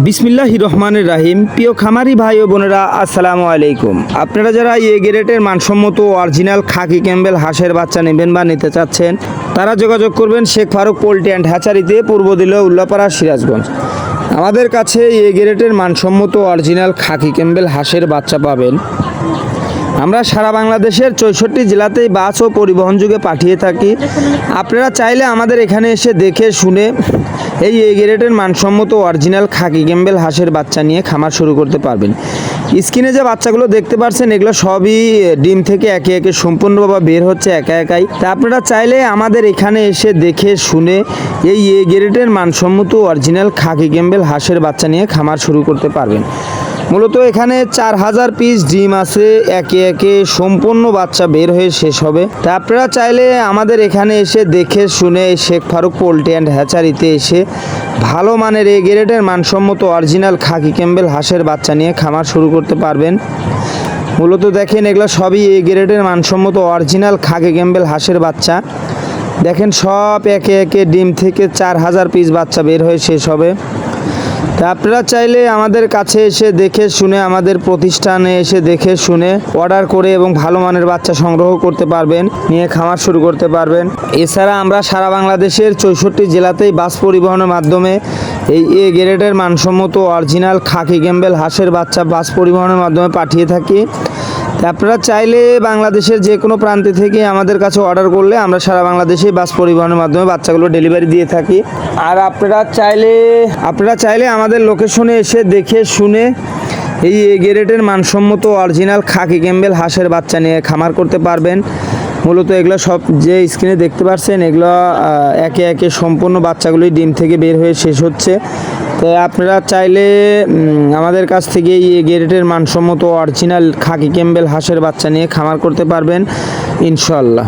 বিসমিল্লাহির রহমানির রাহিম। প্রিয় খামারি ভাই ও বোনেরা, আসসালামু আলাইকুম। আপনারা যারা এ গ্রেডের মানসম্মত অরিজিনাল খাকি ক্যাম্বেল হাঁসের বাচ্চা নেবেন বা নিতে চাচ্ছেন, তারা যোগাযোগ করবেন শেখ ফারুক পোল্ট্রি অ্যান্ড হ্যাচারিতে, পূর্ব দিল উল্লাপাড়া, সিরাজগঞ্জ। আমাদের কাছে এ গ্রেডের মানসম্মত অরিজিনাল খাকি ক্যাম্বেল হাঁসের বাচ্চা পাবেন। আমরা সারা বাংলাদেশের 64 জেলাতেই বাস ও পরিবহন যুগে পাঠিয়ে থাকি। আপনারা চাইলে আমাদের এখানে এসে দেখে শুনে এই এ গ্রেডের মানসম্মত অরিজিনাল খাকি ক্যাম্বেল হাঁসের বাচ্চা নিয়ে খামার শুরু করতে পারবেন। স্ক্রিনে যে বাচ্চাগুলো দেখতে পাচ্ছেন, এগুলো সবই ডিম থেকে একে একে সম্পূর্ণভাবে বের হচ্ছে একা একাই। তা আপনারা চাইলে আমাদের এখানে এসে দেখে শুনে এই এ গ্রেডের মানসম্মত অরিজিনাল খাকি ক্যাম্বেল হাঁসের বাচ্চা নিয়ে খামার শুরু করতে পারবেন। মূলত এখানে 4000 পিস ডিম আছে, একে একে সম্পূর্ণ বাচ্চা বের হয়ে শেষ হবে। তা আপনারা চাইলে আমাদের এখানে এসে দেখে শুনে শেখ ফারুক পোল্ট্রি অ্যান্ড হ্যাচারিতে এসে ভালো মানের এ গ্রেডের মানসম্মত অরিজিনাল খাকি ক্যাম্বেল হাঁসের বাচ্চা নিয়ে খামার শুরু করতে পারবেন। মূলত দেখেন, এগুলো সবই এ গ্রেডের মানসম্মত অরিজিনাল খাকি ক্যাম্বেল হাঁসের বাচ্চা। দেখেন, সব একে একে ডিম থেকে 4000 পিস বাচ্চা বের হয়ে শেষ হবে। তা আপনারা চাইলে আমাদের কাছে এসে দেখে শুনে, আমাদের প্রতিষ্ঠানে এসে দেখে শুনে অর্ডার করে এবং ভালো মানের বাচ্চা সংগ্রহ করতে পারবেন, নিয়ে খামার শুরু করতে পারবেন। এছাড়া আমরা সারা বাংলাদেশের 64 জেলাতেই বাস পরিবহনের মাধ্যমে এই এ গ্রেডের মানসম্মত অরিজিনাল খাকি ক্যাম্বেল হাঁসের বাচ্চা বাস পরিবহনের মাধ্যমে পাঠিয়ে থাকি। আপনারা চাইলে বাংলাদেশের যে কোনো প্রান্তে থেকে আমাদের কাছে অর্ডার করলে আমরা সারা বাংলাদেশে বাস পরিবহনের মাধ্যমে বাচ্চাগুলো ডেলিভারি দিয়ে থাকি। আর আপনারা চাইলে আমাদের লোকেশনে এসে দেখে শুনে এই এ গ্রেডের মানসম্মত অরিজিনাল খাকি ক্যাম্বেল হাঁসের বাচ্চা নিয়ে খামার করতে পারবেন। মূলত এগুলো সব যে স্ক্রিনে দেখতে পাচ্ছেন, এগুলো একে একে সম্পূর্ণ বাচ্চাগুলোই ডিম থেকে বের হয়ে শেষ হচ্ছে। তো আপনারা চাইলে আমাদের কাছ থেকে এই গ্রেডের মানসম্মত অরিজিনাল খাকি ক্যাম্বেল হাঁসের বাচ্চা নিয়ে খামার করতে পারবেন ইনশাআল্লাহ।